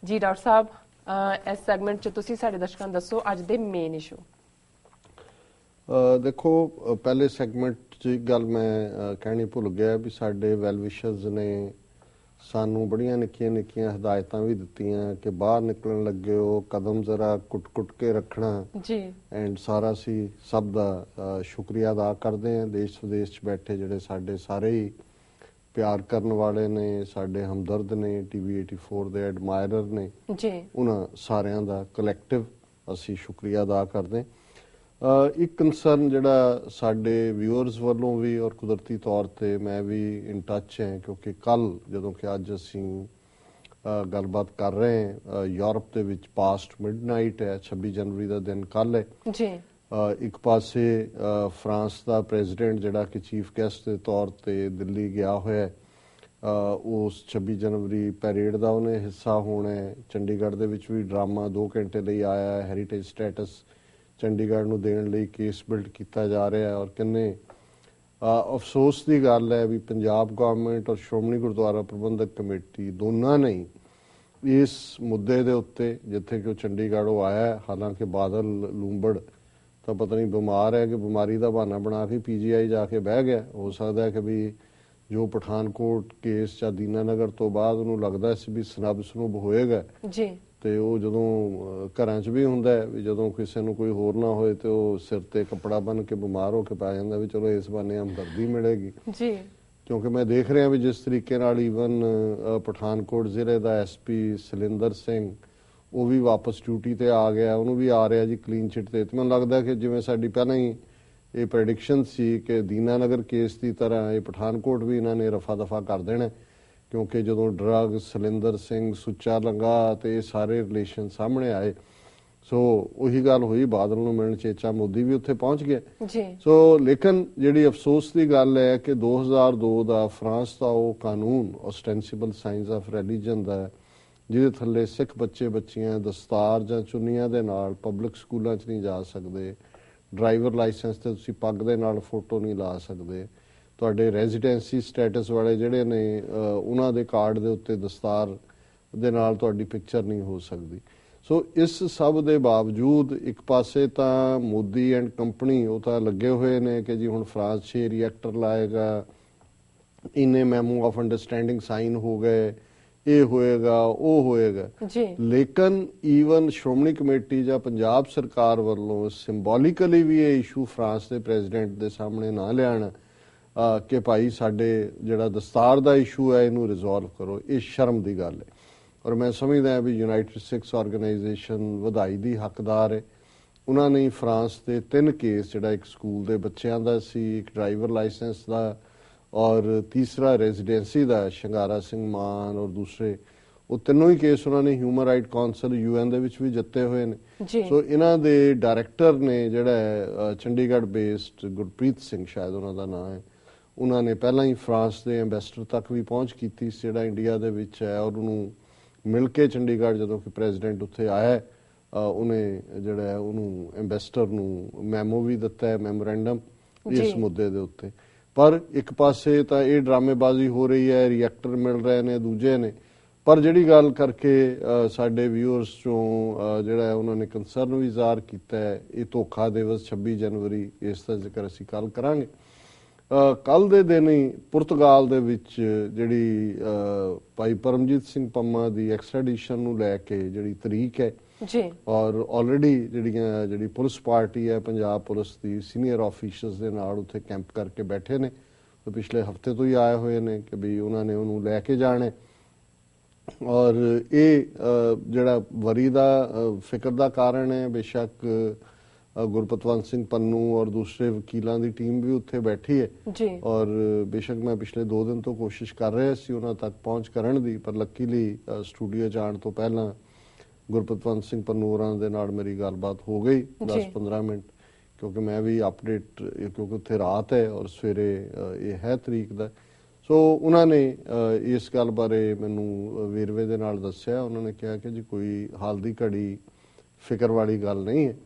जी doctor साहब इस segment च तुसी साडे दर्शकों ਨੂੰ ਦੱਸੋ ਅੱਜ ਦੇ ਮੇਨ ਇਸ਼ੂ। देखो पहले सैगमेंट 'ਚ ਇੱਕ ਗੱਲ ਮੈਂ ਕਹਿਣੀ ਭੁੱਲ ਗਿਆ ਵੀ ਸਾਡੇ ਵੈਲ ਵਿਸ਼ਰਸ ਨੇ ਸਾਨੂੰ ਬੜੀਆਂ ਨਿੱਕੀਆਂ ਹਦਾਇਤਾਂ ਵੀ ਦਿੱਤੀਆਂ ਕਿ ਬਾਹਰ ਨਿਕਲਣ ਲੱਗੇ ਹੋ ਕਦਮ ਜ਼ਰਾ ਕੁੱਟ ਕੇ ਰੱਖਣਾ ਜੀ ਐਂਡ ਸਾਰਾ ਸੀ ਸਭ ਦਾ ਸ਼ੁਕਰੀਆ ਅਦਾ ਕਰਦੇ ਹਾਂ। ਦੇਸ਼ ਵਿਦੇਸ਼ 'ਚ ਬੈਠੇ ਜਿਹੜੇ ਸਾਡੇ ਸਾਰੇ ਹੀ ਪਿਆਰ ਕਰਨ ਵਾਲੇ ਨੇ, ਸਾਡੇ ਹਮਦਰਦ ਨੇ, TV 84 ਦੇ ਐਡਮਾਇਰਰ ਨੇ ਜੀ, ਉਹਨਾਂ ਸਾਰਿਆਂ ਦਾ ਕਲੈਕਟਿਵ ਅਸੀਂ ਸ਼ੁਕਰੀਆ ਅਦਾ ਕਰਦੇ। ਇੱਕ ਕੰਸਰਨ ਜਿਹੜਾ ਸਾਡੇ ਵਿਊਅਰਸ ਵੱਲੋਂ ਵੀ ਔਰ ਕੁਦਰਤੀ ਤੌਰ ਤੇ ਮੈਂ ਵੀ ਇਨ ਟੱਚ ਹਾਂ ਕਿਉਂਕਿ ਕੱਲ ਜਦੋਂ ਕਿ ਅੱਜ ਅਸੀਂ ਗੱਲਬਾਤ ਕਰ ਰਹੇ ਹਾਂ ਯੂਰਪ ਦੇ ਵਿੱਚ ਪਾਸਟ ਮਿਡਨਾਈਟ ਹੈ, 26 ਜਨਵਰੀ ਦਾ ਦਿਨ ਕੱਲ ਹੈ ਜੀ। ਇੱਕ ਪਾਸੇ ਫਰਾਂਸ ਦਾ ਪ੍ਰੈਜ਼ੀਡੈਂਟ ਜਿਹੜਾ ਕਿ ਚੀਫ ਗੈਸਟ ਦੇ ਤੌਰ ਤੇ ਦਿੱਲੀ ਗਿਆ ਹੋਇਆ ਉਸ 26 ਜਨਵਰੀ ਪੈਰੇਡ ਦਾ ਉਹਨੇ ਹਿੱਸਾ ਹੋਣਾ ਹੈ। ਚੰਡੀਗੜ੍ਹ ਦੇ ਵਿੱਚ ਵੀ ਡਰਾਮਾ 2 ਘੰਟੇ ਲਈ ਆਇਆ ਹੈ। ਹੈਰੀਟੇਜ ਸਟੇਟਸ ਚੰਡੀਗੜ੍ਹ ਨੂੰ ਦੇਣ ਲਈ ਕੇਸ ਬਿਲਡ ਕੀਤਾ ਜਾ ਰਿਹਾ ਹੈ ਔਰ ਕਿੰਨੇ ਅਫਸੋਸ ਦੀ ਗੱਲ ਹੈ ਵੀ ਪੰਜਾਬ ਗਵਰਨਮੈਂਟ ਔਰ ਸ਼੍ਰੋਮਣੀ ਗੁਰਦੁਆਰਾ ਪ੍ਰਬੰਧਕ ਕਮੇਟੀ ਦੋਨਾਂ ਨੇ ਇਸ ਮੁੱਦੇ ਦੇ ਉੱਤੇ ਜਿੱਥੇ ਕਿ ਉਹ ਚੰਡੀਗੜ੍ਹ ਉਹ ਆਇਆ, ਹਾਲਾਂਕਿ ਬਾਦਲ ਲੂੰਬੜ ਤਾਂ ਪਤਾ ਨਹੀਂ ਬਿਮਾਰ ਹੈ ਕਿ ਬਿਮਾਰੀ ਦਾ ਬਹਾਨਾ ਬਣਾ ਕੇ PGI ਜਾ ਕੇ ਬਹਿ ਗਿਆ। ਹੋ ਸਕਦਾ ਹੈ ਕਿ ਵੀ ਜੋ ਪਠਾਨਕੋਟ ਕੇਸ ਜਾਂ ਦੀਨਾਨਗਰ ਤੋਂ ਬਾਅਦ ਉਹਨੂੰ ਲੱਗਦਾ ਸੀ ਵੀ ਸਨਬ ਸਨੂਬ ਹੋਏਗਾ ਜੀ, ਤੇ ਉਹ ਜਦੋਂ ਘਰਾਂ 'ਚ ਵੀ ਹੁੰਦਾ ਵੀ ਜਦੋਂ ਕਿਸੇ ਨੂੰ ਕੋਈ ਹੋਰ ਨਾ ਹੋਏ ਤੇ ਉਹ ਸਿਰ ਤੇ ਕੱਪੜਾ ਬੰਨ੍ਹ ਕੇ ਬਿਮਾਰ ਹੋ ਕੇ ਪੈ ਜਾਂਦਾ ਵੀ ਚਲੋ ਇਸ ਬਹਾਨੇ ਹਮਦਰਦੀ ਮਿਲੇਗੀ ਜੀ। ਕਿਉਂਕਿ ਮੈਂ ਦੇਖ ਰਿਹਾ ਵੀ ਜਿਸ ਤਰੀਕੇ ਨਾਲ ਈਵਨ ਪਠਾਨਕੋਟ ਜ਼ਿਲ੍ਹੇ ਦਾ SP ਸਲਿੰਦਰ ਸਿੰਘ ਉਹ ਵੀ ਵਾਪਸ ਡਿਊਟੀ ਤੇ ਆ ਗਿਆ, ਉਹਨੂੰ ਵੀ ਆ ਰਿਹਾ ਜੀ ਕਲੀਨ ਚਿੱਟ ਤੇ। ਮੈਨੂੰ ਲੱਗਦਾ ਕਿ ਜਿਵੇਂ ਸਾਡੀ ਪਹਿਲਾਂ ਹੀ ਇਹ ਪ੍ਰੈਡਿਕਸ਼ਨ ਸੀ ਕਿ ਦੀਨਾਨਗਰ ਕੇਸ ਦੀ ਤਰ੍ਹਾਂ ਇਹ ਪਠਾਨਕੋਟ ਵੀ ਇਹਨਾਂ ਨੇ ਰਫਾ ਦਫਾ ਕਰ ਦੇਣਾ ਕਿਉਂਕਿ ਜਦੋਂ ਡਰੱਗ ਸਲਿੰਦਰ ਸਿੰਘ ਸੁੱਚਾ ਲੰਗਾ ਤੇ ਇਹ ਸਾਰੇ ਰਿਲੇਸ਼ਨ ਸਾਹਮਣੇ ਆਏ ਸੋ ਉਹੀ ਗੱਲ ਹੋਈ ਬਾਦਲ ਨੂੰ ਮਿਲਣ ਚੇਚਾ ਮੋਦੀ ਵੀ ਉੱਥੇ ਪਹੁੰਚ ਗਿਆ ਜੀ। ਸੋ ਲੇਕਿਨ ਜਿਹੜੀ ਅਫਸੋਸ ਦੀ ਗੱਲ ਹੈ ਕਿ 2002 ਦਾ ਫਰਾਂਸ ਦਾ ਉਹ ਕਾਨੂੰਨ ਓਸਟੈਂਸੀਬਲ ਸਾਈਨਸ ਆਫ ਰਿਲੀਜਨ ਦਾ ਜਿਹਦੇ ਥੱਲੇ ਸਿੱਖ ਬੱਚੇ ਬੱਚੀਆਂ ਦਸਤਾਰ ਜਾਂ ਚੁੰਨੀਆਂ ਦੇ ਨਾਲ ਪਬਲਿਕ ਸਕੂਲਾਂ 'ਚ ਨਹੀਂ ਜਾ ਸਕਦੇ, ਡਰਾਈਵਰ ਲਾਇਸੈਂਸ ਤੇ ਤੁਸੀਂ ਪੱਗ ਦੇ ਨਾਲ ਫੋਟੋ ਨਹੀਂ ਲਾ ਸਕਦੇ, ਤੁਹਾਡੇ ਰੈਜ਼ੀਡੈਂਸੀ ਸਟੇਟਸ ਵਾਲੇ ਜਿਹੜੇ ਨੇ ਉਹਨਾਂ ਦੇ ਕਾਰਡ ਦੇ ਉੱਤੇ ਦਸਤਾਰ ਦੇ ਨਾਲ ਤੁਹਾਡੀ ਪਿਕਚਰ ਨਹੀਂ ਹੋ ਸਕਦੀ। ਸੋ ਇਸ ਸਭ ਦੇ ਬਾਵਜੂਦ ਇੱਕ ਪਾਸੇ ਤਾਂ ਮੋਦੀ ਐਂਡ ਕੰਪਨੀ ਉਹ ਤਾਂ ਲੱਗੇ ਹੋਏ ਨੇ ਕਿ ਜੀ ਹੁਣ ਫਰਾਂਸ 'ਚ ਰਿਐਕਟਰ ਲਾਏਗਾ, ਇੰਨੇ ਮੈਮੋ ਆਫ ਅੰਡਰਸਟੈਂਡਿੰਗ ਸਾਈਨ ਹੋ ਗਏ, ਇਹ ਹੋਏਗਾ ਉਹ ਹੋਏਗਾ ਜੀ। ਲੇਕਿਨ ਈਵਨ ਸ਼੍ਰੋਮਣੀ ਕਮੇਟੀ ਜਾਂ ਪੰਜਾਬ ਸਰਕਾਰ ਵੱਲੋਂ ਸਿੰਬੋਲਿਕਲੀ ਵੀ ਇਹ ਇਸ਼ੂ ਫਰਾਂਸ ਦੇ ਪ੍ਰੈਜ਼ੀਡੈਂਟ ਦੇ ਸਾਹਮਣੇ ਨਾ ਲਿਆਉਣ ਕਿ ਭਾਈ ਸਾਡੇ ਜਿਹੜਾ ਦਸਤਾਰ ਦਾ ਇਸ਼ੂ ਹੈ ਇਹਨੂੰ ਰਿਜ਼ੋਲਵ ਕਰੋ, ਇਹ ਸ਼ਰਮ ਦੀ ਗੱਲ ਹੈ। ਔਰ ਮੈਂ ਸਮਝਦਾ ਵੀ ਯੂਨਾਈਟਿਡ ਸਿੱਖਸ ਆਰਗੇਨਾਈਜੇਸ਼ਨ ਵਧਾਈ ਦੀ ਹੱਕਦਾਰ ਹੈ। ਉਹਨਾਂ ਨੇ ਫਰਾਂਸ ਦੇ 3 ਕੇਸ ਜਿਹੜਾ ਇੱਕ ਸਕੂਲ ਦੇ ਬੱਚਿਆਂ ਦਾ ਸੀ, ਇੱਕ ਡਰਾਈਵਰ ਲਾਇਸੈਂਸ ਦਾ ਔਰ ਤੀਸਰਾ ਰੈਜ਼ੀਡੈਂਸੀ ਦਾ ਸ਼ਿੰਗਾਰਾ ਸਿੰਘ ਮਾਨ ਔਰ ਦੂਸਰੇ ਉਹ ਤਿੰਨੋਂ ਹੀ ਕੇਸ ਉਹਨਾਂ ਨੇ ਹਿਊਮਨ ਰਾਈਟ ਕਾਉਂਸਲ UN ਦੇ ਵਿੱਚ ਵੀ ਜਿੱਤੇ ਹੋਏ ਨੇ। ਸੋ ਇਹਨਾਂ ਦੇ ਡਾਇਰੈਕਟਰ ਨੇ ਜਿਹੜਾ ਚੰਡੀਗੜ੍ਹ ਬੇਸਡ ਗੁਰਪ੍ਰੀਤ ਸਿੰਘ ਸ਼ਾਇਦ ਉਹਨਾਂ ਦਾ ਨਾਮ ਹੈ, ਉਹਨਾਂ ਨੇ ਪਹਿਲਾਂ ਹੀ ਫਰਾਂਸ ਦੇ ਐਂਬੈਸਡਰ ਤੱਕ ਵੀ ਪਹੁੰਚ ਕੀਤੀ ਸੀ ਜਿਹੜਾ ਇੰਡੀਆ ਦੇ ਵਿੱਚ ਹੈ ਔਰ ਉਹਨੂੰ ਮਿਲ ਕੇ ਚੰਡੀਗੜ੍ਹ ਜਦੋਂ ਕਿ ਪ੍ਰੈਜ਼ੀਡੈਂਟ ਉੱਥੇ ਆਇਆ ਉਹਨੇ ਜਿਹੜਾ ਉਹਨੂੰ ਐਂਬੈਸਡਰ ਨੂੰ ਮੈਮੋ ਵੀ ਦਿੱਤਾ ਹੈ, ਮੈਮੋਰੈਂਡਮ ਇਸ ਮੁੱਦੇ ਦੇ ਉੱਤੇ। ਪਰ ਇੱਕ ਪਾਸੇ ਤਾਂ ਇਹ ਡਰਾਮੇਬਾਜ਼ੀ ਹੋ ਰਹੀ ਹੈ, ਰਿਐਕਟਰ ਮਿਲ ਰਹੇ ਨੇ ਦੂਜੇ ਨੇ, ਪਰ ਜਿਹੜੀ ਗੱਲ ਕਰਕੇ ਸਾਡੇ ਵਿਊਅਰਸ ਚੋਂ ਜਿਹੜਾ ਉਹਨਾਂ ਨੇ ਕੰਸਰਨ ਵੀ ਜ਼ਾਹਰ ਕੀਤਾ ਹੈ ਇਹ ਧੋਖਾ ਦਿਵਸ 26 ਜਨਵਰੀ ਇਸ ਦਾ ਜ਼ਿਕਰ ਅਸੀਂ ਕੱਲ ਕਰਾਂਗੇ। ਕੱਲ ਦੇ ਦਿਨ ਹੀ ਪੁਰਤਗਾਲ ਦੇ ਵਿੱਚ ਜਿਹੜੀ ਭਾਈ ਪਰਮਜੀਤ ਸਿੰਘ ਪੰਮਾ ਦੀ ਐਕਸਟ੍ਰੈਡੀਸ਼ਨ ਨੂੰ ਲੈ ਕੇ ਜਿਹੜੀ ਤਰੀਕ ਹੈ ਜੀ ਔਰ ਆਲਰੇਡੀ ਜਿਹੜੀ ਪੁਲਿਸ ਪਾਰਟੀ ਹੈ ਪੰਜਾਬ ਪੁਲਿਸ ਦੀ ਸੀਨੀਅਰ ਆਫੀਸਰਸ ਦੇ ਨਾਲ ਉੱਥੇ ਕੈਂਪ ਕਰਕੇ ਬੈਠੇ ਨੇ ਪਿਛਲੇ ਹਫਤੇ ਤੋਂ ਹੀ ਆਏ ਹੋਏ ਨੇ ਕਿ ਵੀ ਉਹਨਾਂ ਨੇ ਉਹਨੂੰ ਲੈ ਕੇ ਜਾਣਾ ਔਰ ਇਹ ਜਿਹੜਾ ਵਰੀ ਦਾ ਫਿਕਰ ਦਾ ਕਾਰਨ ਹੈ। ਬੇਸ਼ੱਕ ਗੁਰਪਤਵੰਤ ਸਿੰਘ ਪੰਨੂ ਔਰ ਦੂਸਰੇ ਵਕੀਲਾਂ ਦੀ ਟੀਮ ਵੀ ਉੱਥੇ ਬੈਠੀ ਹੈ ਜੀ ਔਰ ਬੇਸ਼ੱਕ ਮੈਂ ਪਿਛਲੇ 2 ਦਿਨ ਤੋਂ ਕੋਸ਼ਿਸ਼ ਕਰ ਰਿਹਾ ਸੀ ਉਹਨਾਂ ਤੱਕ ਪਹੁੰਚ ਕਰਨ ਦੀ, ਪਰ ਲੱਕੀਲੀ ਸਟੂਡੀਓ ਜਾਣ ਤੋਂ ਪਹਿਲਾਂ ਗੁਰਪਤਵੰਤ ਸਿੰਘ ਪੰਨੂ ਹੋਰਾਂ ਦੇ ਨਾਲ ਮੇਰੀ ਗੱਲਬਾਤ ਹੋ ਗਈ 10-15 ਮਿੰਟ ਕਿਉਂਕਿ ਮੈਂ ਵੀ ਅਪਡੇਟ ਕਿਉਂਕਿ ਉੱਥੇ ਰਾਤ ਹੈ ਔਰ ਸਵੇਰੇ ਇਹ ਹੈ ਤਰੀਕ ਦਾ। ਸੋ ਉਹਨਾਂ ਨੇ ਇਸ ਗੱਲ ਬਾਰੇ ਮੈਨੂੰ ਵੇਰਵੇ ਦੇ ਨਾਲ ਦੱਸਿਆ। ਉਹਨਾਂ ਨੇ ਕਿਹਾ ਕਿ ਜੀ ਕੋਈ ਹਾਲ ਦੀ ਘੜੀ ਫਿਕਰ ਵਾਲੀ ਗੱਲ ਨਹੀਂ ਹੈ।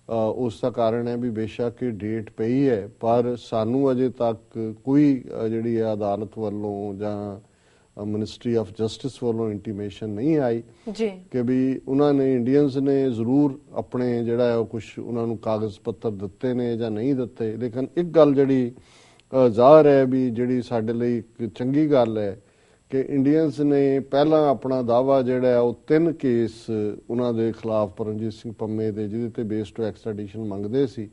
ਉਸ ਦਾ ਕਾਰਨ ਹੈ ਵੀ ਬੇਸ਼ੱਕ ਇਹ ਡੇਟ ਪਈ ਹੈ ਪਰ ਸਾਨੂੰ ਅਜੇ ਤੱਕ ਕੋਈ ਜਿਹੜੀ ਹੈ ਅਦਾਲਤ ਵੱਲੋਂ ਜਾਂ ਮਿਨਿਸਟਰੀ ਆਫ ਜਸਟਿਸ ਵੱਲੋਂ ਇੰਟੀਮੇਸ਼ਨ ਨਹੀਂ ਆਈ ਜੀ ਕਿ ਵੀ ਉਹਨਾਂ ਨੇ ਇੰਡੀਅਨਸ ਨੇ ਜ਼ਰੂਰ ਆਪਣੇ ਜਿਹੜਾ ਹੈ ਉਹ ਕੁਝ ਉਹਨਾਂ ਨੂੰ ਕਾਗਜ਼ ਪੱਤਰ ਦਿੱਤੇ ਨੇ ਜਾਂ ਨਹੀਂ ਦਿੱਤੇ। ਲੇਕਿਨ ਇੱਕ ਗੱਲ ਜਿਹੜੀ ਜ਼ਾਹਰ ਹੈ ਵੀ ਜਿਹੜੀ ਸਾਡੇ ਲਈ ਇੱਕ ਚੰਗੀ ਗੱਲ ਹੈ ਕਿ ਇੰਡੀਅਨਸ ਨੇ ਪਹਿਲਾਂ ਆਪਣਾ ਦਾਅਵਾ ਜਿਹੜਾ ਹੈ ਉਹ 3 ਕੇਸ ਉਹਨਾਂ ਦੇ ਖਿਲਾਫ ਪਰਮਜੀਤ ਸਿੰਘ ਪੰਮੇ ਦੇ ਜਿਹਦੇ ਤੇ ਬੇਸ ਟੂ ਐਕਸਟ੍ਰੈਡੀਸ਼ਨ ਮੰਗਦੇ ਸੀ,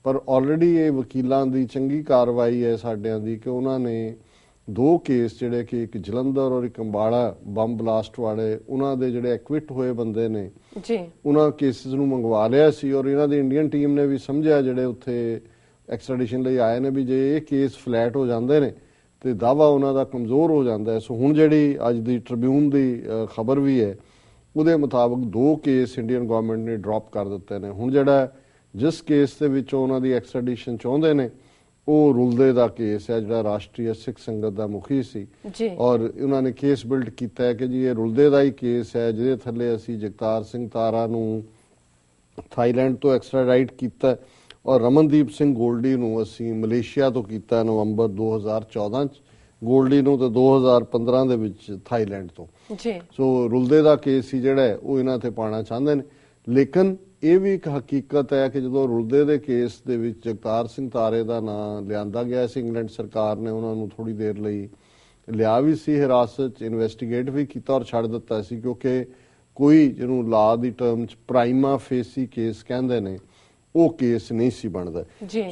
ਪਰ ਆਲਰੇਡੀ ਇਹ ਵਕੀਲਾਂ ਦੀ ਚੰਗੀ ਕਾਰਵਾਈ ਹੈ ਸਾਡਿਆਂ ਦੀ ਕਿ ਉਹਨਾਂ ਨੇ 2 ਕੇਸ ਜਿਹੜੇ ਕਿ ਇੱਕ ਜਲੰਧਰ ਔਰ ਇੱਕ ਅੰਬਾਲਾ ਬੰਬ ਬਲਾਸਟ ਵਾਲੇ ਉਹਨਾਂ ਦੇ ਜਿਹੜੇ ਐਕਵਿਟ ਹੋਏ ਬੰਦੇ ਨੇ ਜੀ ਉਹਨਾਂ ਕੇਸਿਸ ਨੂੰ ਮੰਗਵਾ ਲਿਆ ਸੀ ਔਰ ਇਹਨਾਂ ਦੀ ਇੰਡੀਅਨ ਟੀਮ ਨੇ ਵੀ ਸਮਝਿਆ ਜਿਹੜੇ ਉੱਥੇ ਐਕਸਟ੍ਰੈਡੀਸ਼ਨ ਲਈ ਆਏ ਨੇ ਵੀ ਜੇ ਇਹ ਕੇਸ ਫਲੈਟ ਹੋ ਜਾਂਦੇ ਨੇ ਤੇ ਦਾਅਵਾ ਉਹਨਾਂ ਦਾ ਕਮਜ਼ੋਰ ਹੋ ਜਾਂਦਾ ਹੈ। ਸੋ ਹੁਣ ਜਿਹੜੀ ਅੱਜ ਦੀ ਟ੍ਰਿਬਿਊਨ ਦੀ ਖਬਰ ਵੀ ਹੈ ਉਹਦੇ ਮੁਤਾਬਕ 2 ਕੇਸ ਇੰਡੀਅਨ ਗਵਰਨਮੈਂਟ ਨੇ ਡ੍ਰੌਪ ਕਰ ਦਿੱਤੇ ਨੇ। ਹੁਣ ਜਿਹੜਾ ਜਿਸ ਕੇਸ ਦੇ ਵਿੱਚ ਉਹਨਾਂ ਦੀ ਐਕਸਟ੍ਰੈਡੀਸ਼ਨ ਚਾਹੁੰਦੇ ਨੇ ਉਹ ਰੁਲਦੇ ਦਾ ਕੇਸ ਹੈ ਜਿਹੜਾ ਰਾਸ਼ਟਰੀ ਸਿੱਖ ਸੰਗਤ ਦਾ ਮੁਖੀ ਸੀ ਔਰ ਉਹਨਾਂ ਨੇ ਕੇਸ ਬਿਲਡ ਕੀਤਾ ਹੈ ਕਿ ਜੀ ਇਹ ਰੁਲਦੇ ਦਾ ਹੀ ਕੇਸ ਹੈ ਜਿਹਦੇ ਥੱਲੇ ਅਸੀਂ ਜਗਤਾਰ ਸਿੰਘ ਤਾਰਾ ਨੂੰ ਥਾਈਲੈਂਡ ਤੋਂ ਐਕਸਟ੍ਰਾਡਾਈਟ ਕੀਤਾ ਔਰ ਰਮਨਦੀਪ ਸਿੰਘ ਗੋਲਡੀ ਨੂੰ ਅਸੀਂ ਮਲੇਸ਼ੀਆ ਤੋਂ ਕੀਤਾ ਨਵੰਬਰ 2014 ਚ, ਗੋਲਡੀ ਨੂੰ ਤੇ 2015 ਦੇ ਵਿੱਚ ਥਾਈਲੈਂਡ ਤੋਂ। ਸੋ ਰੁਲਦੇ ਦਾ ਕੇਸ ਸੀ ਜਿਹੜਾ ਉਹ ਇਹਨਾਂ ਤੇ ਪਾਣਾ ਚਾਹੁੰਦੇ ਨੇ। ਲੇਕਿਨ ਇਹ ਵੀ ਇੱਕ ਹਕੀਕਤ ਹੈ ਕਿ ਜਦੋਂ ਰੁਲਦੇ ਦੇ ਕੇਸ ਦੇ ਵਿੱਚ ਜਗਤਾਰ ਸਿੰਘ ਤਾਰੇ ਦਾ ਨਾਂ ਲਿਆਂਦਾ ਗਿਆ ਸੀ, ਇੰਗਲੈਂਡ ਸਰਕਾਰ ਨੇ ਉਹਨਾਂ ਨੂੰ ਥੋੜੀ ਦੇਰ ਲਈ ਲਿਆ ਵੀ ਸੀ ਹਿਰਾਸਤ ਚ, ਇਨਵੈਸਟੀਗੇਟ ਵੀ ਕੀਤਾ ਔਰ ਛੱਡ ਦਿੱਤਾ ਸੀ ਕਿਉਂਕਿ ਕੋਈ ਜਿਹਨੂੰ ਲਾ ਦੀ ਟਰਮ ਚ ਪ੍ਰਾਈਮਾ ਫੇਸੀ ਕੇਸ ਕਹਿੰਦੇ ਨੇ ਉਹ ਕੇਸ ਨਹੀਂ ਸੀ ਬਣਦਾ।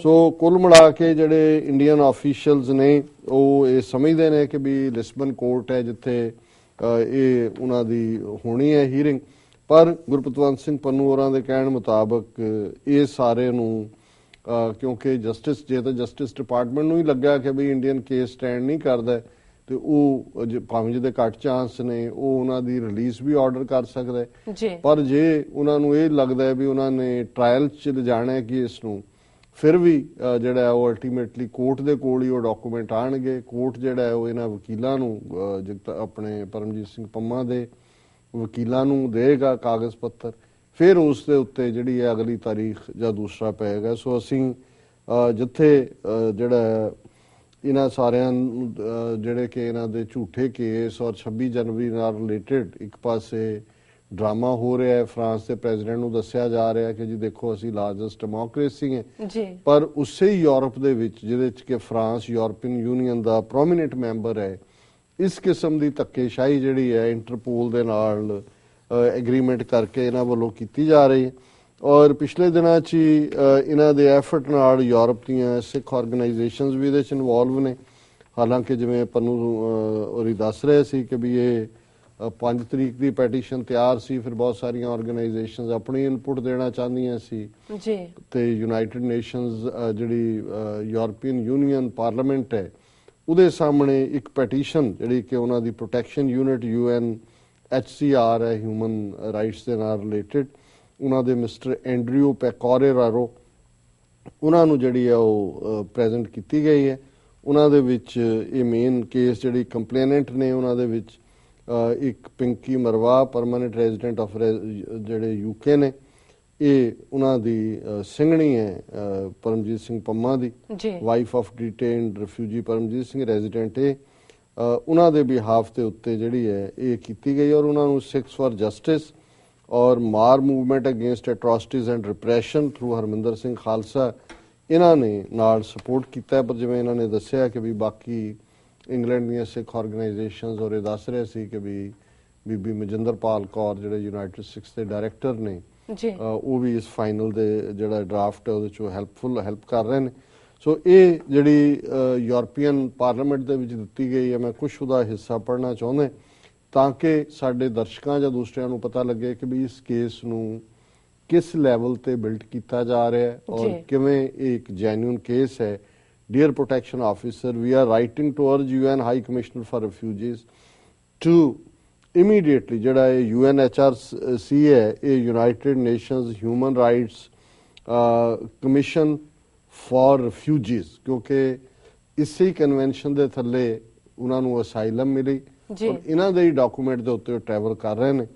ਸੋ ਕੁੱਲ ਮਿਲਾ ਕੇ ਜਿਹੜੇ ਇੰਡੀਅਨ ਆਫੀਸ਼ੀਅਲਸ ਨੇ ਉਹ ਇਹ ਸਮਝਦੇ ਨੇ ਕਿ ਵੀ ਲਿਸਬਨ ਕੋਰਟ ਹੈ ਜਿੱਥੇ ਇਹ ਉਹਨਾਂ ਦੀ ਹੋਣੀ ਹੈ ਹੀਅਰਿੰਗ, ਪਰ ਗੁਰਪਤਵੰਤ ਸਿੰਘ ਪੰਨੂ ਹੋਰਾਂ ਦੇ ਕਹਿਣ ਮੁਤਾਬਕ ਇਹ ਸਾਰੇ ਨੂੰ ਕਿਉਂਕਿ ਜਸਟਿਸ ਜੇ ਤਾਂ ਜਸਟਿਸ ਡਿਪਾਰਟਮੈਂਟ ਨੂੰ ਹੀ ਲੱਗਾ ਕਿ ਵੀ ਇੰਡੀਅਨ ਕੇਸ ਸਟੈਂਡ ਨਹੀਂ ਕਰਦਾ ਤੇ ਉਹ ਭਾਵੇਂ ਜਿਹਦੇ ਘੱਟ ਚਾਂਸ ਨੇ ਉਹ ਉਹਨਾਂ ਦੀ ਰਿਲੀਜ਼ ਵੀ ਆਰਡਰ ਕਰ ਸਕਦਾ ਹੈ, ਪਰ ਜੇ ਉਹਨਾਂ ਨੂੰ ਇਹ ਲੱਗਦਾ ਹੈ ਵੀ ਉਹਨਾਂ ਨੇ ਟ੍ਰਾਇਲ 'ਚ ਲਿਜਾਣਾ ਹੈ ਕੇਸ ਨੂੰ ਫਿਰ ਵੀ ਜਿਹੜਾ ਉਹ ਅਲਟੀਮੇਟਲੀ ਕੋਰਟ ਦੇ ਕੋਲ ਹੀ ਉਹ ਡਾਕੂਮੈਂਟ ਆਣਗੇ। ਕੋਰਟ ਜਿਹੜਾ ਹੈ ਉਹ ਇਹਨਾਂ ਵਕੀਲਾਂ ਨੂੰ ਆਪਣੇ ਪਰਮਜੀਤ ਸਿੰਘ ਪੰਮਾ ਦੇ ਵਕੀਲਾਂ ਨੂੰ ਦੇਗਾ ਕਾਗਜ਼ ਪੱਤਰ, ਫਿਰ ਉਸ ਦੇ ਉੱਤੇ ਜਿਹੜੀ ਹੈ ਅਗਲੀ ਤਾਰੀਖ ਜਾਂ ਦੂਸਰਾ ਪਏਗਾ। ਸੋ ਅਸੀਂ ਜਿੱਥੇ ਜਿਹੜਾ ਇਹਨਾਂ ਸਾਰਿਆਂ ਜਿਹੜੇ ਕਿ ਇਹਨਾਂ ਦੇ ਝੂਠੇ ਕੇਸ ਔਰ 26 ਜਨਵਰੀ ਨਾਲ ਰਿਲੇਟਡ ਇੱਕ ਪਾਸੇ ਡਰਾਮਾ ਹੋ ਰਿਹਾ ਹੈ, ਫਰਾਂਸ ਦੇ ਪ੍ਰੈਜ਼ੀਡੈਂਟ ਨੂੰ ਦੱਸਿਆ ਜਾ ਰਿਹਾ ਕਿ ਜੀ ਦੇਖੋ ਅਸੀਂ ਲਾਰਜੈਸਟ ਡੈਮੋਕ੍ਰੇਸੀ ਹੈ, ਪਰ ਉਸੇ ਯੂਰਪ ਦੇ ਵਿੱਚ ਜਿਹਦੇ ਚ ਕਿ ਫਰਾਂਸ ਯੂਰਪੀਅਨ ਯੂਨੀਅਨ ਦਾ ਪ੍ਰੋਮੀਨੈਂਟ ਮੈਂਬਰ ਹੈ, ਇਸ ਕਿਸਮ ਦੀ ਧੱਕੇਸ਼ਾਹੀ ਜਿਹੜੀ ਹੈ ਇੰਟਰਪੋਲ ਦੇ ਨਾਲ ਐਗਰੀਮੈਂਟ ਕਰਕੇ ਇਹਨਾਂ ਵੱਲੋਂ ਕੀਤੀ ਜਾ ਰਹੀ ਹੈ। ਔਰ ਪਿਛਲੇ ਦਿਨਾਂ 'ਚ ਹੀ ਇਹਨਾਂ ਦੇ ਐਫਰਟ ਨਾਲ ਯੂਰਪ ਦੀਆਂ ਸਿੱਖ ਆਰਗੇਨਾਈਜੇਸ਼ਨਸ ਵੀ ਇਹਦੇ 'ਚ ਇਨਵੋਲਵ ਨੇ। ਹਾਲਾਂਕਿ ਜਿਵੇਂ ਪੰਨੂ ਹੋਰੀ ਦੱਸ ਰਹੇ ਸੀ ਕਿ ਵੀ ਇਹ 5 ਤਰੀਕ ਦੀ ਪੈਟੀਸ਼ਨ ਤਿਆਰ ਸੀ, ਫਿਰ ਬਹੁਤ ਸਾਰੀਆਂ ਆਰਗੇਨਾਈਜੇਸ਼ਨਸ ਆਪਣੀ ਇਨਪੁਟ ਦੇਣਾ ਚਾਹੁੰਦੀਆਂ ਸੀ ਤੇ ਯੂਨਾਈਟਿਡ ਨੇਸ਼ਨਸ ਜਿਹੜੀ ਯੂਰਪੀਅਨ ਯੂਨੀਅਨ ਪਾਰਲੀਮੈਂਟ ਹੈ ਉਹਦੇ ਸਾਹਮਣੇ ਇੱਕ ਪੈਟੀਸ਼ਨ ਜਿਹੜੀ ਕਿ ਉਹਨਾਂ ਦੀ ਪ੍ਰੋਟੈਕਸ਼ਨ ਯੂਨਿਟ UNHCR ਹੈ ਹਿਊਮਨ ਰਾਈਟਸ ਦੇ ਨਾਲ ਰਿਲੇਟਡ, ਉਹਨਾਂ ਦੇ ਮਿਸਟਰ ਐਂਡਰਿਊ ਪੈਕੋਰੇਰਾਰੋ ਉਹਨਾਂ ਨੂੰ ਜਿਹੜੀ ਹੈ ਉਹ ਪ੍ਰੈਜ਼ੈਂਟ ਕੀਤੀ ਗਈ ਹੈ। ਉਹਨਾਂ ਦੇ ਵਿੱਚ ਇਹ ਮੇਨ ਕੇਸ ਜਿਹੜੀ ਕੰਪਲੇਨੈਂਟ ਨੇ ਉਹਨਾਂ ਦੇ ਵਿੱਚ ਇੱਕ Pinki Marwa permanent resident of ਜਿਹੜੇ UK ਨੇ, ਇਹ ਉਹਨਾਂ ਦੀ ਸਿੰਘਣੀ ਹੈ ਪਰਮਜੀਤ ਸਿੰਘ ਪੰਮਾ ਦੀ, wife of detained refugee Paramjit Singh resident ਹੈ, ਉਹਨਾਂ ਦੇ ਬਿਹਾਫ ਦੇ ਉੱਤੇ ਜਿਹੜੀ ਹੈ ਇਹ ਕੀਤੀ ਗਈ ਔਰ ਉਹਨਾਂ ਨੂੰ ਸਿੱਖਸ ਫਾਰ ਜਸਟਿਸ ਔਰ ਮਾਰ movement against atrocities and repression through Harminder Singh Khalsa ਇਹਨਾਂ ਨੇ ਨਾਲ ਸਪੋਰਟ ਕੀਤਾ। ਪਰ ਜਿਵੇਂ ਇਹਨਾਂ ਨੇ ਦੱਸਿਆ ਕਿ ਵੀ ਬਾਕੀ ਇੰਗਲੈਂਡ ਦੀਆਂ ਸਿੱਖ ਆਰਗੇਨਾਈਜੇਸ਼ਨਸ ਔਰ ਇਹ ਦੱਸ ਰਹੇ ਸੀ ਕਿ ਵੀ ਬੀਬੀ ਮਜਿੰਦਰਪਾਲ ਕੌਰ ਜਿਹੜੇ ਯੂਨਾਈਟਿਡ ਸਿੱਖਸ ਦੇ ਡਾਇਰੈਕਟਰ ਨੇ ਉਹ ਵੀ ਇਸ ਫਾਈਨਲ ਦੇ ਜਿਹੜਾ ਡਰਾਫਟ ਹੈ ਉਹਦੇ 'ਚ ਹੈਲਪ ਕਰ ਰਹੇ ਨੇ। ਸੋ ਇਹ ਜਿਹੜੀ ਯੂਰਪੀਅਨ ਪਾਰਲੀਮੈਂਟ ਦੇ ਵਿੱਚ ਦਿੱਤੀ ਗਈ ਹੈ, ਮੈਂ ਕੁਛ ਉਹਦਾ ਹਿੱਸਾ ਪੜ੍ਹਨਾ ਚਾਹੁੰਦਾ ਤਾਂ ਕਿ ਸਾਡੇ ਦਰਸ਼ਕਾਂ ਜਾਂ ਦੂਸਰਿਆਂ ਨੂੰ ਪਤਾ ਲੱਗੇ ਕਿ ਵੀ ਇਸ ਕੇਸ ਨੂੰ ਕਿਸ ਲੈਵਲ ਤੇ ਬਿਲਡ ਕੀਤਾ ਜਾ ਰਿਹਾ ਹੈ ਔਰ ਕਿਵੇਂ ਇਹ ਇੱਕ ਜੈਨੂਇਨ ਕੇਸ ਹੈ। Dear protection officer, we are writing to urge UN high commissioner for refugees to immediately ਜਿਹੜਾ ਇਹ UNHRC ਹੈ ਇਹ United Nations human rights commission for refugees, ਕਿਉਂਕਿ ਇਸੇ ਕਨਵੈਨਸ਼ਨ ਦੇ ਥੱਲੇ ਉਹਨਾਂ ਨੂੰ ਅਸਾਈਲਮ ਮਿਲੀ ਔਰ ਇਹਨਾਂ ਦੇ ਹੀ ਡਾਕੂਮੈਂਟ ਦੇ ਉੱਤੇ ਟਰੈਵਲ ਕਰ ਰਹੇ ਨੇ।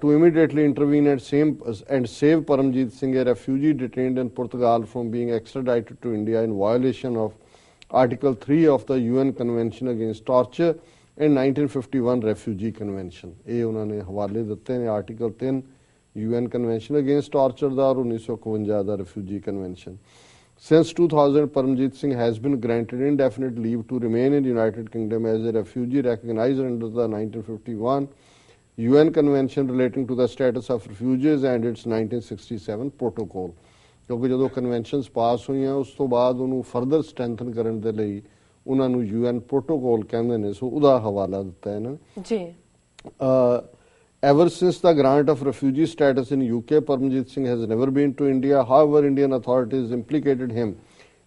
To immediately intervene and save Paramjit Singh, a refugee detained in Portugal, from being extradited to India in violation of Article 3 of the UN Convention Against Torture and 1951 refugee convention. ਇਹ ਉਹਨਾਂ ਨੇ ਹਵਾਲੇ ਦਿੱਤੇ ਨੇ। Article 3 UN convention against torture ਦਾ ਔਰ 1951 ਦਾ refugee convention. Since 2000, Paramjit Singh has been granted indefinite leave to remain in the United Kingdom as a refugee recognized under the 1951 UN Convention relating to the status of refugees and its 1967 protocol। ਕਿਉਂਕਿ ਜਦੋਂ conventions ਪਾਸ ਹੋਈਆਂ ਉਸ ਤੋਂ ਬਾਅਦ ਉਹਨੂੰ further strengthen ਕਰਨ ਦੇ ਲਈ ਉਹਨਾਂ ਨੂੰ UN ਪ੍ਰੋਟੋਕੋਲ ਕਹਿੰਦੇ ਨੇ, ਸੋ ਉਹਦਾ ਹਵਾਲਾ ਦਿੱਤਾ ਇਹਨਾਂ ਨੇ ਜੀ। Ever since the grant of refugee status in UK, Paramjit Singh has never been to India. However, Indian authorities implicated him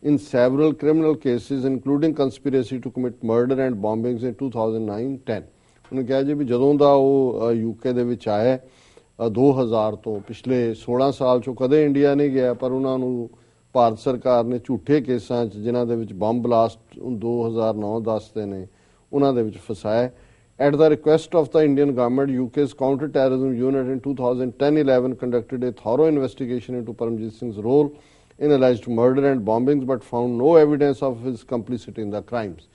in several criminal cases, including conspiracy to commit murder and bombings in 2009-10। ਉਹਨੇ ਕਿਹਾ ਜੀ ਵੀ ਜਦੋਂ ਦਾ ਉਹ UK ਦੇ ਵਿੱਚ ਆਇਆ 2000 ਤੋਂ ਪਿਛਲੇ 16 ਸਾਲ ਚੋਂ ਕਦੇ ਇੰਡੀਆ ਨਹੀਂ ਗਿਆ, ਪਰ ਉਹਨਾਂ ਨੂੰ ਭਾਰਤ ਸਰਕਾਰ ਨੇ ਝੂਠੇ ਕੇਸਾਂ 'ਚ ਜਿਨ੍ਹਾਂ ਦੇ ਵਿੱਚ ਬੰਬ ਬਲਾਸਟ 2009-10 ਦੇ ਨੇ ਉਹਨਾਂ ਦੇ ਵਿੱਚ ਫਸਾਇਆ। At the request of the Indian government, UK's counter-terrorism unit in 2010-11 conducted a thorough investigation into Paramjit Singh's role in alleged murder and bombings, but found no evidence of his complicity in the crimes।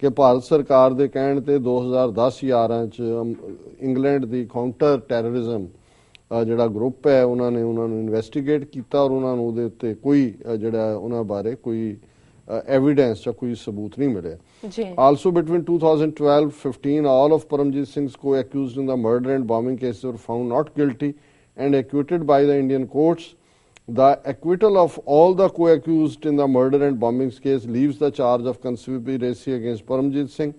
ਕਿ ਭਾਰਤ ਸਰਕਾਰ ਦੇ ਕਹਿਣ ਤੇ 2010-11 ਚ England ਦੀ counter terrorism ਜਿਹੜਾ group ਹੈ ਉਹਨਾਂ ਨੂੰ ਇਨਵੈਸਟੀਗੇਟ ਕੀਤਾ ਔਰ ਉਹਨਾਂ ਨੂੰ ਉਹਦੇ ਉੱਤੇ ਕੋਈ ਜਿਹੜਾ ਉਹਨਾਂ ਬਾਰੇ ਕੋਈ evidence ਜਾਂ ਕੋਈ ਸਬੂਤ ਨਹੀਂ ਮਿਲਿਆ। Also between 2012-15, all of Paramjit Singh's co-accused in the murder and bombing cases were found not guilty and acquitted by the Indian courts. The acquittal of all the co-accused in the murder and bombings case leaves the charge of conspiracy against Paramjit Singh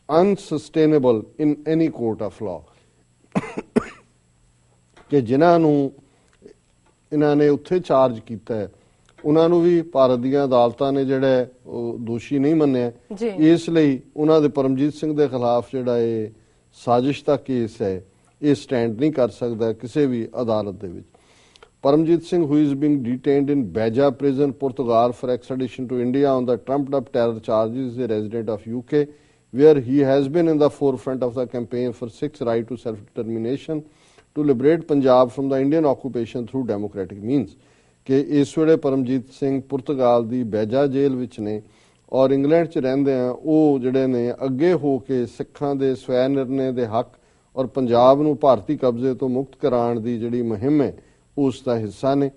unsustainable in any court of law। ਕਿ ਜਿਨ੍ਹਾਂ ਨੂੰ ਇਹਨਾਂ ਨੇ ਉੱਥੇ charge ਕੀਤਾ ਹੈ ਉਹਨਾਂ ਨੂੰ ਵੀ ਭਾਰਤ ਦੀਆਂ ਅਦਾਲਤਾਂ ਨੇ ਜਿਹੜਾ ਉਹ ਦੋਸ਼ੀ ਨਹੀਂ ਮੰਨਿਆ, ਇਸ ਲਈ ਉਹਨਾਂ ਦੇ ਪਰਮਜੀਤ ਸਿੰਘ ਦੇ ਖਿਲਾਫ ਜਿਹੜਾ ਇਹ ਸਾਜ਼ਿਸ਼ ਦਾ ਕੇਸ ਹੈ ਇਹ ਸਟੈਂਡ ਨਹੀਂ ਕਰ ਸਕਦਾ ਕਿਸੇ ਵੀ ਅਦਾਲਤ ਦੇ ਵਿੱਚ। Paramjit Singh, who is being detained in Beja prison, Portugal for extradition to India on the trumped up terror charges, is a resident of UK, where he has been in the forefront of the campaign for Sikhs' right to self-determination to liberate Punjab from the Indian occupation through democratic means। ਕਿ ਇਸ ਵੇਲੇ ਪਰਮਜੀਤ ਸਿੰਘ ਪੁਰਤਗਾਲ ਦੀ ਬੈਜਾ ਜੇਲ੍ਹ ਵਿੱਚ ਨੇ ਔਰ England 'ਚ ਰਹਿੰਦੇ ਆ। ਉਹ ਜਿਹੜੇ ਨੇ ਅੱਗੇ ਹੋ ਕੇ ਸਿੱਖਾਂ ਦੇ ਸਵੈ ਨਿਰਣੇ ਦੇ ਹੱਕ ਔਰ ਪੰਜਾਬ ਨੂੰ ਭਾਰਤੀ ਕਬਜ਼ੇ ਤੋਂ ਮੁਕਤ ਕਰਾਉਣ ਦੀ ਜਿਹੜੀ ਮੁਹਿੰਮ ਹੈ ਉਸ ਦਾ ਹਿੱਸਾ ਨੇ।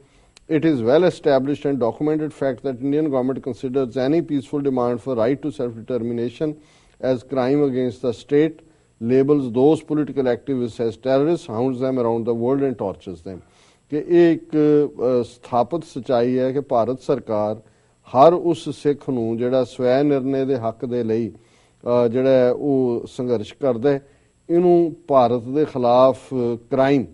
It is well established and documented fact that Indian government considers any peaceful demand for right to self-determination as crime against the state, labels those political activists as terrorists, hounds them around the world and tortures them। ਕਿ ਇਹ ਇੱਕ ਸਥਾਪਿਤ ਸੱਚਾਈ ਹੈ ਕਿ ਭਾਰਤ ਸਰਕਾਰ ਹਰ ਉਸ ਸਿੱਖ ਨੂੰ ਜਿਹੜਾ ਸਵੈ ਨਿਰਣੇ ਦੇ ਹੱਕ ਦੇ ਲਈ ਜਿਹੜਾ ਉਹ ਸੰਘਰਸ਼ ਕਰਦਾ ਹੈ ਇਹਨੂੰ ਭਾਰਤ ਦੇ ਖਿਲਾਫ ਕ੍ਰਾਈਮ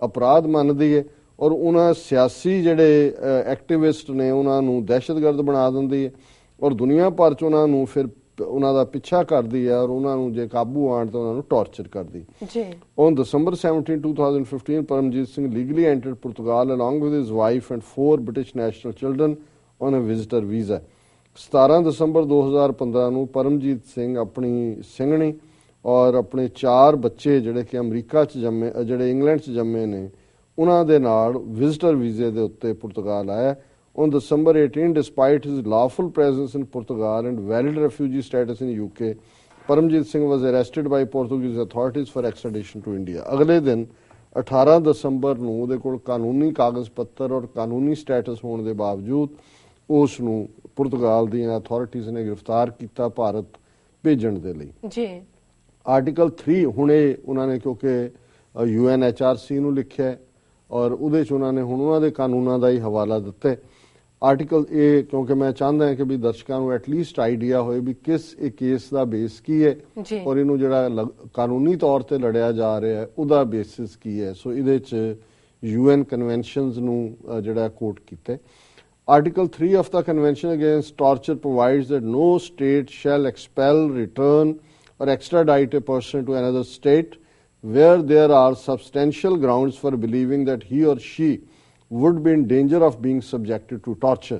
ਅਪਰਾਧ ਮੰਨਦੀ ਹੈ ਔਰ ਉਹਨਾਂ ਸਿਆਸੀ ਜਿਹੜੇ ਐਕਟਿਵਿਸਟ ਨੇ ਉਹਨਾਂ ਨੂੰ ਦਹਿਸ਼ਤਗਰਦ ਬਣਾ ਦਿੰਦੀ ਹੈ ਔਰ ਦੁਨੀਆ ਭਰ 'ਚ ਉਹਨਾਂ ਨੂੰ ਫਿਰ ਉਹਨਾਂ ਦਾ ਪਿੱਛਾ ਕਰਦੀ ਹੈ ਔਰ ਉਹਨਾਂ ਨੂੰ ਜੇ ਕਾਬੂ ਆਉਣ ਤਾਂ ਉਹਨਾਂ ਨੂੰ ਟਾਰਚਰ ਕਰਦੀ ਜੀ। On December 17, 2015, Paramjit Singh legally entered Portugal along with his wife and 4 British national children on a visitor visa। 17 ਦਸੰਬਰ 2015 ਨੂੰ ਪਰਮਜੀਤ ਸਿੰਘ ਆਪਣੀ ਸਿੰਘਣੀ ਔਰ ਆਪਣੇ 4 ਬੱਚੇ ਜਿਹੜੇ ਕਿ ਅਮਰੀਕਾ 'ਚ ਜੰਮੇ ਜਿਹੜੇ ਇੰਗਲੈਂਡ 'ਚ ਜੰਮੇ ਨੇ ਉਹਨਾਂ ਦੇ ਨਾਲ ਵਿਜ਼ਟਰ ਵੀਜ਼ੇ ਦੇ ਉੱਤੇ ਪੁਰਤਗਾਲ ਆਇਆ। On December 18, despite his lawful presence in Portugal and valid refugee status in UK, Paramjit Singh was arrested by Portuguese authorities for extradition to India। ਅਗਲੇ ਦਿਨ 18 ਦਸੰਬਰ ਨੂੰ ਉਹਦੇ ਕੋਲ ਕਾਨੂੰਨੀ ਕਾਗਜ਼ ਪੱਤਰ ਔਰ ਕਾਨੂੰਨੀ ਸਟੇਟਸ ਹੋਣ ਦੇ ਬਾਵਜੂਦ ਉਸ ਨੂੰ ਪੁਰਤਗਾਲ ਦੀਆਂ ਅਥਾਰਟੀਜ਼ ਨੇ ਗ੍ਰਿਫਤਾਰ ਕੀਤਾ ਭਾਰਤ ਭੇਜਣ ਦੇ ਲਈ ਜੀ। ਆਰਟੀਕਲ 3 ਹੁਣੇ ਉਹਨਾਂ ਨੇ ਕਿਉਂਕਿ UNHRC ਨੂੰ ਲਿਖਿਆ ਔਰ ਉਹਦੇ 'ਚ ਉਹਨਾਂ ਨੇ ਹੁਣ ਉਹਨਾਂ ਦੇ ਕਾਨੂੰਨਾਂ ਦਾ ਹੀ ਹਵਾਲਾ ਦਿੱਤਾ। ਆਰਟੀਕਲ ਇਹ ਕਿਉਂਕਿ ਮੈਂ ਚਾਹੁੰਦਾ ਹਾਂ ਕਿ ਵੀ ਦਰਸ਼ਕਾਂ ਨੂੰ ਐਟਲੀਸਟ ਆਈਡੀਆ ਹੋਏ ਵੀ ਕਿਸ ਇਹ ਕੇਸ ਦਾ ਬੇਸ ਕੀ ਹੈ ਔਰ ਇਹਨੂੰ ਜਿਹੜਾ ਕਾਨੂੰਨੀ ਤੌਰ ਤੇ ਲੜਿਆ ਜਾ ਰਿਹਾ ਹੈ ਉਹਦਾ ਬੇਸਿਸ ਕੀ ਹੈ। ਸੋ ਇਹਦੇ 'ਚ UN ਕਨਵੈਨਸ਼ਨਸ ਨੂੰ ਜਿਹੜਾ ਕੋਟ ਕੀਤਾ। Article 3 of the Convention Against Torture provides that no state shall expel, return or extradite a person to another state where there are substantial grounds for believing that he or she would be in danger of being subjected to torture।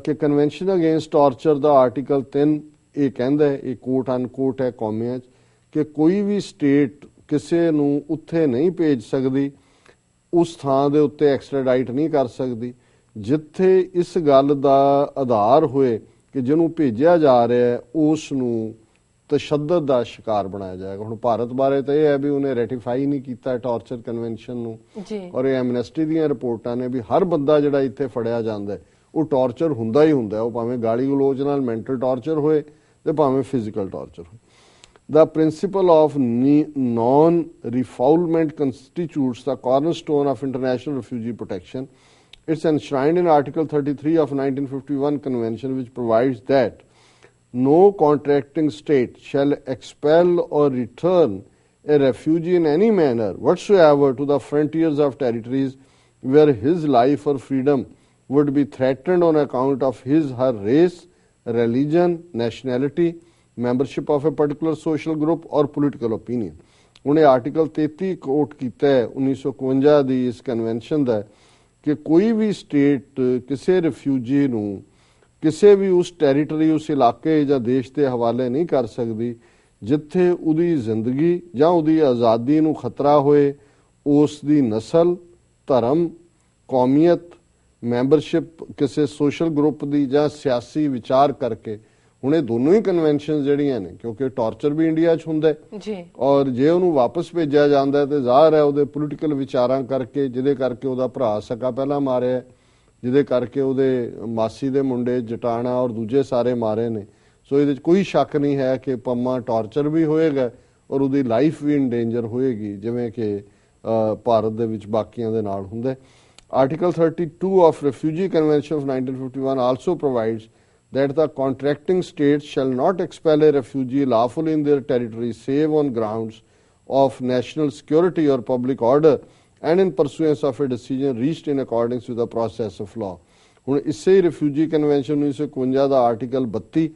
ਕਿ convention against torture ਦਾ article 3 ਇਹ ਕਹਿੰਦਾ ਹੈ, ਇਹ ਕੋਟ ਅਨਕੋਟ ਹੈ ਕੌਮਿਆਂ 'ਚ, ਕਿ ਕੋਈ ਵੀ state ਕਿਸੇ ਨੂੰ ਉੱਥੇ ਨਹੀਂ ਭੇਜ ਸਕਦੀ, ਉਸ ਥਾਂ ਦੇ ਉੱਤੇ ਐਕਸਟ੍ਰਾਡਾਈਟ ਨਹੀਂ ਕਰ ਸਕਦੀ ਜਿੱਥੇ ਇਸ ਗੱਲ ਦਾ ਆਧਾਰ ਹੋਏ ਕਿ ਜਿਹਨੂੰ ਭੇਜਿਆ ਜਾ ਰਿਹਾ ਹੈ ਉਸ ਨੂੰ ਤਸ਼ੱਦਦ ਦਾ ਸ਼ਿਕਾਰ ਬਣਾਇਆ ਜਾਏਗਾ। ਹੁਣ ਭਾਰਤ ਬਾਰੇ ਤਾਂ ਇਹ ਹੈ ਵੀ ਉਹਨੇ ਰੈਟੀਫਾਈ ਨਹੀਂ ਕੀਤਾ ਟਾਰਚਰ ਕਨਵੈਨਸ਼ਨ ਨੂੰ ਔਰ ਇਹ ਐਮਨੈਸਟੀ ਦੀਆਂ ਰਿਪੋਰਟਾਂ ਨੇ ਵੀ ਹਰ ਬੰਦਾ ਜਿਹੜਾ ਇੱਥੇ ਫੜਿਆ ਜਾਂਦਾ ਉਹ ਟਾਰਚਰ ਹੁੰਦਾ ਹੀ ਹੁੰਦਾ, ਉਹ ਭਾਵੇਂ ਗਾਲੀ ਗਲੋਚ ਨਾਲ ਮੈਂਟਲ ਟਾਰਚਰ ਹੋਏ ਤੇ ਭਾਵੇਂ ਫਿਜ਼ੀਕਲ ਟਾਰਚਰ ਹੋਏ। The principle of non-refoulement constitutes the cornerstone of international refugee protection. It's enshrined in Article 33 of 1951 Convention, which provides that no contracting state shall expel or return a refugee in any manner whatsoever to the frontiers of territories where his life or freedom would be threatened on account of his or her race, religion, nationality, membership of a particular social group or political opinion. ਉਹਨੇ article 33 ਕੋਟ ਕੀਤਾ ਹੈ 1951 ਦੀ ਇਸ convention ਦਾ ਕਿ ਕੋਈ ਵੀ state ਕਿਸੇ refugee ਨੂੰ ਕਿਸੇ ਵੀ ਉਸ ਟੈਰੀਟਰੀ ਉਸ ਇਲਾਕੇ ਜਾਂ ਦੇਸ਼ ਦੇ ਹਵਾਲੇ ਨਹੀਂ ਕਰ ਸਕਦੀ ਜਿੱਥੇ ਉਹਦੀ ਜ਼ਿੰਦਗੀ ਜਾਂ ਉਹਦੀ ਆਜ਼ਾਦੀ ਨੂੰ ਖਤਰਾ ਹੋਏ, ਉਸ ਦੀ ਨਸਲ, ਧਰਮ, ਕੌਮੀਅਤ, ਮੈਂਬਰਸ਼ਿਪ ਕਿਸੇ ਸੋਸ਼ਲ ਗਰੁੱਪ ਦੀ ਜਾਂ ਸਿਆਸੀ ਵਿਚਾਰ ਕਰਕੇ। ਹੁਣ ਇਹ ਦੋਨੋਂ ਹੀ ਕਨਵੈਨਸ਼ਨ ਜਿਹੜੀਆਂ ਨੇ ਕਿਉਂਕਿ ਟਾਰਚਰ ਵੀ ਇੰਡੀਆ 'ਚ ਹੁੰਦਾ ਜੀ ਔਰ ਜੇ ਉਹਨੂੰ ਵਾਪਸ ਭੇਜਿਆ ਜਾਂਦਾ ਤੇ ਜ਼ਾਹਰ ਹੈ ਉਹਦੇ ਪੋਲੀਟੀਕਲ ਵਿਚਾਰਾਂ ਕਰਕੇ, ਜਿਹਦੇ ਕਰਕੇ ਉਹਦਾ ਭਰਾ ਸਕਾ ਪਹਿਲਾਂ ਮਾਰਿਆ, ਜਿਹਦੇ ਕਰਕੇ ਉਹਦੇ ਮਾਸੀ ਦੇ ਮੁੰਡੇ ਜਟਾਣਾ ਔਰ ਦੂਜੇ ਸਾਰੇ ਮਾਰੇ ਨੇ। ਸੋ ਇਹਦੇ 'ਚ ਕੋਈ ਸ਼ੱਕ ਨਹੀਂ ਹੈ ਕਿ ਪੰਮਾ ਟਾਰਚਰ ਵੀ ਹੋਏਗਾ ਔਰ ਉਹਦੀ ਲਾਈਫ ਵੀ ਇਨ ਡੇਂਜਰ ਹੋਏਗੀ ਜਿਵੇਂ ਕਿ ਭਾਰਤ ਦੇ ਵਿੱਚ ਬਾਕੀਆਂ ਦੇ ਨਾਲ ਹੁੰਦਾ। Article 32 of Refugee Convention of 1951 also provides that the contracting states shall not expel a refugee lawfully in their territory save on grounds of national security or public order and in pursuance of a decision reached in accordance with the process of law. ਹੁਣ ਇਸੇ refugee convention 1951 ਦਾ article 32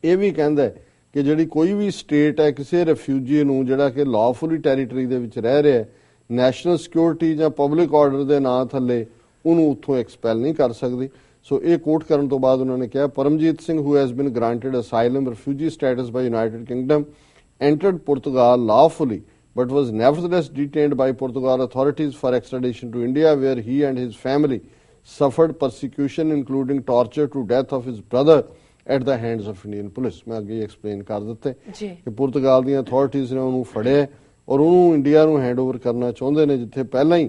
ਇਹ ਵੀ ਕਹਿੰਦਾ ਹੈ ਕਿ ਜਿਹੜੀ ਕੋਈ ਵੀ state ਹੈ ਕਿਸੇ ਰਿਫਿਊਜੀ ਨੂੰ ਜਿਹੜਾ ਕਿ ਲਾਫੁਲੀ ਟੈਰੀਟਰੀ ਦੇ ਵਿੱਚ ਰਹਿ ਰਿਹਾ ਹੈ ਨੈਸ਼ਨਲ ਸਿਕਿਉਰਿਟੀ ਜਾਂ ਪਬਲਿਕ ਆਰਡਰ ਦੇ ਨਾਂ ਥੱਲੇ ਉਹਨੂੰ ਉੱਥੋਂ ਐਕਸਪੈਲ ਨਹੀਂ ਕਰ ਸਕਦੀ। ਸੋ ਇਹ ਕੋਟ ਕਰਨ ਤੋਂ ਬਾਅਦ ਉਹਨਾਂ ਨੇ ਕਿਹਾ Paramjit Singh who has been granted asylum refugee status by United Kingdom entered Portugal lawfully but was nevertheless detained by Portugal authorities for extradition to India where he and his family suffered persecution including torture to death of his brother at the hands of Indian police. ਮੈਂ ਅੱਗੇ explain ਕਰ ਦਿੱਤੇ ਕਿ ਪੁਰਤਗਾਲ ਦੀਆਂ authorities ਨੇ ਉਹਨੂੰ ਫੜਿਆ ਔਰ ਉਹਨੂੰ ਇੰਡੀਆ ਨੂੰ ਹੈਂਡਓਵਰ ਕਰਨਾ ਚਾਹੁੰਦੇ ਨੇ ਜਿੱਥੇ ਪਹਿਲਾਂ ਹੀ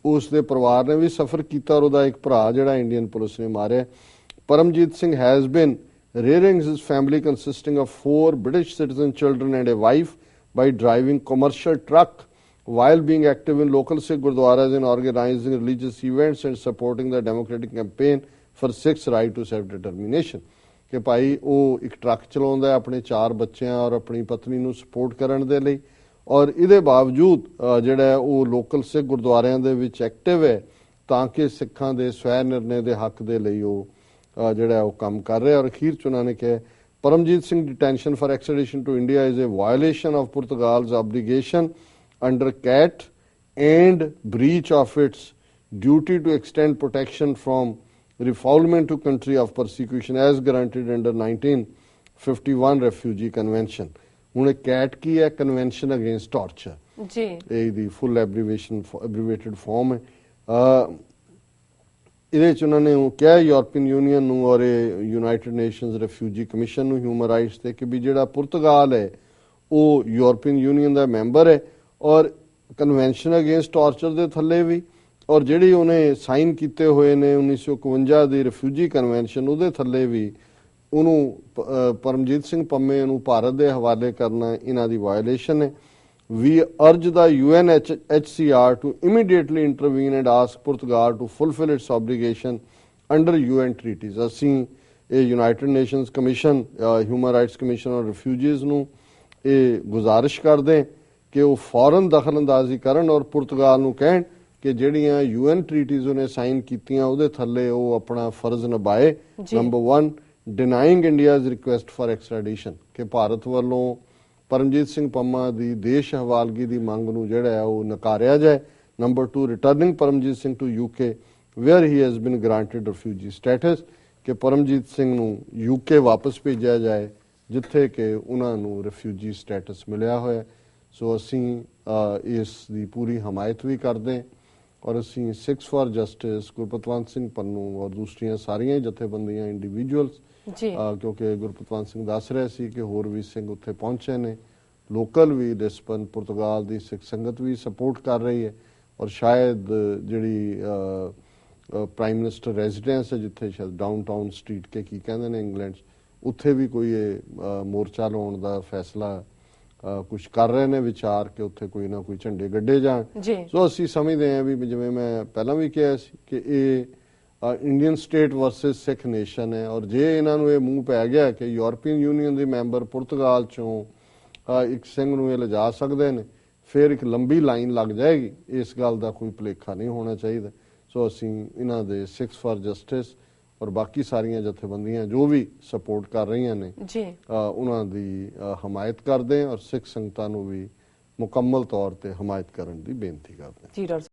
ਉਸ ਦੇ ਪਰਿਵਾਰ ਨੇ ਵੀ ਸਫਰ ਕੀਤਾ ਔਰ ਉਹਦਾ ਇੱਕ ਭਰਾ ਜਿਹੜਾ ਇੰਡੀਅਨ ਪੁਲਿਸ ਨੇ ਮਾਰਿਆ। Paramjit Singh has been rearing his family consisting of 4 British citizen children and a wife by driving commercial truck while being active in local Sikh gurdwaras and organizing religious events and supporting the democratic campaign for Sikhs' right to self-determination. ਕਿ ਭਾਈ ਉਹ ਇੱਕ truck ਚਲਾਉਂਦਾ ਆਪਣੇ 4 ਬੱਚਿਆਂ ਔਰ ਆਪਣੀ ਪਤਨੀ ਨੂੰ ਸਪੋਰਟ ਕਰਨ ਦੇ ਲਈ ਔਰ ਇਹਦੇ ਬਾਵਜੂਦ ਜਿਹੜਾ ਉਹ ਲੋਕਲ ਸਿੱਖ ਗੁਰਦੁਆਰਿਆਂ ਦੇ ਵਿੱਚ ਐਕਟਿਵ ਹੈ ਤਾਂ ਕਿ ਸਿੱਖਾਂ ਦੇ ਸਵੈ ਨਿਰਣੇ ਦੇ ਹੱਕ ਦੇ ਲਈ ਉਹ ਜਿਹੜਾ ਉਹ ਕੰਮ ਕਰ ਰਿਹਾ। ਔਰ ਅਖੀਰ 'ਚ ਉਹਨਾਂ ਨੇ ਕਿਹਾ Paramjit Singh detention for extradition to India is a violation of Portugal's obligation under CAT and breach of its duty to extend protection from refoulement to country of persecution as granted under 1951 Refugee Convention. ਹੁਣ CAT ਕੀ ਹੈ? Convention against torture ਜੀ, ਇਹਦੀ ਫੁੱਲ ਐਬਰੀਵੇਟਡ farm ਹੈ। ਇਹਦੇ 'ਚ ਉਹਨਾਂ ਨੇ ਕਿਹਾ ਯੂਰਪੀਅਨ ਯੂਨੀਅਨ ਨੂੰ ਔਰ ਯੂਨਾਈਟਿਡ ਨੇਸ਼ਨਸ ਰਿਫਿਊਜੀ ਕਮਿਸ਼ਨ ਨੂੰ ਹਿਊਮਨ ਰਾਈਟਸ ਤੇ ਕਿ ਵੀ ਜਿਹੜਾ ਪੁਰਤਗਾਲ ਹੈ ਉਹ ਯੂਰਪੀਅਨ ਯੂਨੀਅਨ ਦਾ ਮੈਂਬਰ ਹੈ ਔਰ ਕਨਵੈਨਸ਼ਨ ਅਗੇਂਸਟ ਟਾਰਚਰ ਦੇ ਥੱਲੇ ਵੀ ਔਰ ਜਿਹੜੀ ਉਹਨੇ ਸਾਈਨ ਕੀਤੇ ਹੋਏ ਨੇ 1951 ਦੀ ਰਿਫਿਊਜੀ ਕਨਵੈਨਸ਼ਨ ਉਹਦੇ ਥੱਲੇ ਵੀ ਉਹਨੂੰ ਪਰਮਜੀਤ ਸਿੰਘ ਪੰਮੇ ਨੂੰ ਭਾਰਤ ਦੇ ਹਵਾਲੇ ਕਰਨਾ ਇਹਨਾਂ ਦੀ ਵਾਇਓਲੇਸ਼ਨ ਹੈ। We urge the UNHCR to immediately intervene and ask Portugal to fulfill its obligation under UN treaties. ਅਸੀਂ ਇਹ United nations commission human rights commission ਔਰ ਰਿਫਿਊਜੀਜ਼ ਨੂੰ ਇਹ ਗੁਜ਼ਾਰਿਸ਼ ਕਰਦੇ ਕਿ ਉਹ ਫੌਰਨ ਦਖਲਅੰਦਾਜ਼ੀ ਕਰਨ ਔਰ ਪੁਰਤਗਾਲ ਨੂੰ ਕਹਿਣ ਕਿ ਜਿਹੜੀਆਂ UN ਟ੍ਰੀਟੀਜ਼ ਉਹਨੇ ਸਾਈਨ ਕੀਤੀਆਂ ਉਹਦੇ ਥੱਲੇ ਉਹ ਆਪਣਾ ਫਰਜ਼ ਨਿਭਾਏ। Number 1 denying India's request for extradition ਕਿ ਭਾਰਤ ਵੱਲੋਂ ਪਰਮਜੀਤ ਸਿੰਘ ਪੰਮਾ ਦੀ ਦੇਸ਼ ਹਵਾਲਗੀ ਦੀ ਮੰਗ ਨੂੰ ਜਿਹੜਾ ਹੈ ਉਹ ਨਕਾਰਿਆ ਜਾਏ। Number 2 returning Paramjit Singh to UK where he has been granted refugee status ਕਿ ਪਰਮਜੀਤ ਸਿੰਘ ਨੂੰ UK ਵਾਪਸ ਭੇਜਿਆ ਜਾਏ ਜਿੱਥੇ ਕਿ ਉਹਨਾਂ ਨੂੰ ਰਿਫਿਊਜੀ ਸਟੇਟਸ ਮਿਲਿਆ ਹੋਇਆ। ਸੋ ਅਸੀਂ ਇਸ ਦੀ ਪੂਰੀ ਹਮਾਇਤ ਵੀ ਕਰਦੇ ਔਰ ਅਸੀਂ six for justice Gurpatwant Singh Pannu ਔਰ ਦੂਸਰੀਆਂ ਸਾਰੀਆਂ ਜਥੇਬੰਦੀਆਂ ਇੰਡੀਵਿਜੂਅਲਸ ਜੀ ਕਿਉਂਕਿ ਗੁਰਪਤਵੰਤ ਸਿੰਘ ਦੱਸ ਰਿਹਾ ਸੀ ਕਿ ਹੋਰ ਵੀ ਸਿੰਘ ਉੱਥੇ ਪਹੁੰਚੇ ਨੇ, ਲੋਕਲ ਵੀ ਲਿਸਬਨ ਪੁਰਤਗਾਲ ਦੀ ਸਿੱਖ ਸੰਗਤ ਵੀ ਸਪੋਰਟ ਕਰ ਰਹੀ ਹੈ ਔਰ ਸ਼ਾਇਦ ਜਿਹੜੀ ਪ੍ਰਾਈਮ ਮਿਨਿਸਟਰ ਰੈਜ਼ੀਡੈਂਸ ਹੈ ਜਿੱਥੇ ਸ਼ਾਇਦ ਡਾਊਨਟਾਊਨ ਸਟਰੀਟ ਕੇ ਕੀ ਕਹਿੰਦੇ ਨੇ ਇੰਗਲੈਂਡ 'ਚ, ਉੱਥੇ ਵੀ ਕੋਈ ਇਹ ਮੋਰਚਾ ਲਾਉਣ ਦਾ ਫੈਸਲਾ ਕੁਝ ਕਰ ਰਹੇ ਨੇ ਵਿਚਾਰ ਕਿ ਉੱਥੇ ਕੋਈ ਨਾ ਕੋਈ ਝੰਡੇ ਗੱਡੇ ਜਾਣ। ਸੋ ਅਸੀਂ ਸਮਝਦੇ ਹਾਂ ਵੀ ਜਿਵੇਂ ਮੈਂ ਪਹਿਲਾਂ ਵੀ ਕਿਹਾ ਸੀ ਕਿ ਇਹ ਇੰਡੀਅਨ ਸਟੇਟ ਵਰਸਸ ਸਿੱਖ ਨੇਸ਼ਨ ਹੈ ਔਰ ਜੇ ਇਹਨਾਂ ਨੂੰ ਇਹ ਮੂੰਹ ਪੈ ਗਿਆ ਕਿ ਯੂਰਪੀਅਨ ਯੂਨੀਅਨ ਦੇ ਮੈਂਬਰ ਪੁਰਤਗਾਲ ਚੋਂ ਇੱਕ ਸਿੰਘ ਨੂੰ ਇਹ ਲਿਜਾ ਸਕਦੇ ਨੇ, ਫਿਰ ਇੱਕ ਲੰਬੀ ਲਾਈਨ ਲੱਗ ਜਾਏਗੀ। ਇਸ ਗੱਲ ਦਾ ਕੋਈ ਭੁਲੇਖਾ ਨਹੀਂ ਹੋਣਾ ਚਾਹੀਦਾ। ਸੋ ਅਸੀਂ ਇਹਨਾਂ ਦੇ ਸਿਕਸ ਫॉर ਜਸਟਿਸ ਔਰ ਬਾਕੀ ਸਾਰੀਆਂ ਜਥੇਬੰਦੀਆਂ ਜੋ ਵੀ ਸਪੋਰਟ ਕਰ ਰਹੀਆਂ ਨੇ ਉਹਨਾਂ ਦੀ ਹਮਾਇਤ ਕਰਦੇ ਹਾਂ ਔਰ ਸਿੱਖ ਸੰਗਤਾਂ ਨੂੰ ਵੀ ਮੁਕੰਮਲ ਤੌਰ ਤੇ ਹਮਾਇਤ ਕਰਨ ਦੀ ਬੇਨਤੀ ਕਰਦੇ ਹਾਂ। ਜੀ ਡਾਕਟਰ